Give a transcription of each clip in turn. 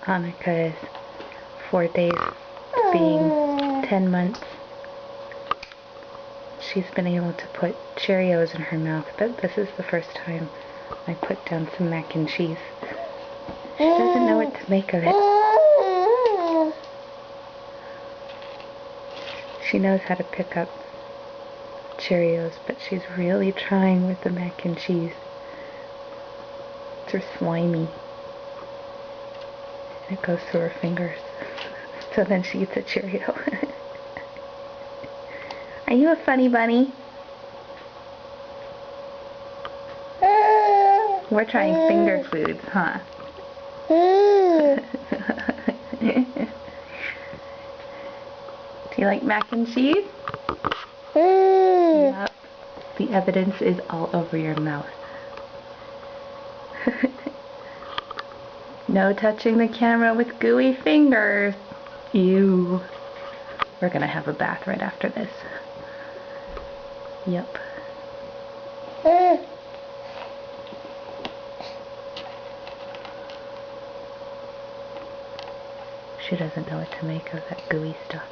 Annika is 4 days being 10 months. She's been able to put Cheerios in her mouth, but this is the first time I put down some mac and cheese. She doesn't know what to make of it. She knows how to pick up Cheerios, but she's really trying with the mac and cheese. They're slimy. And it goes through her fingers. So then she eats a Cheerio. Are you a funny bunny? We're trying finger foods, huh? Do you like mac and cheese? Yep. The evidence is all over your mouth. No touching the camera with gooey fingers. Ew. We're gonna have a bath right after this. Yep. She doesn't know what to make of that gooey stuff.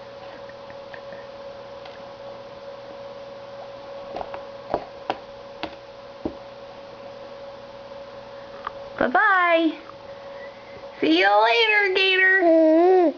Bye-bye. See you later, Gator.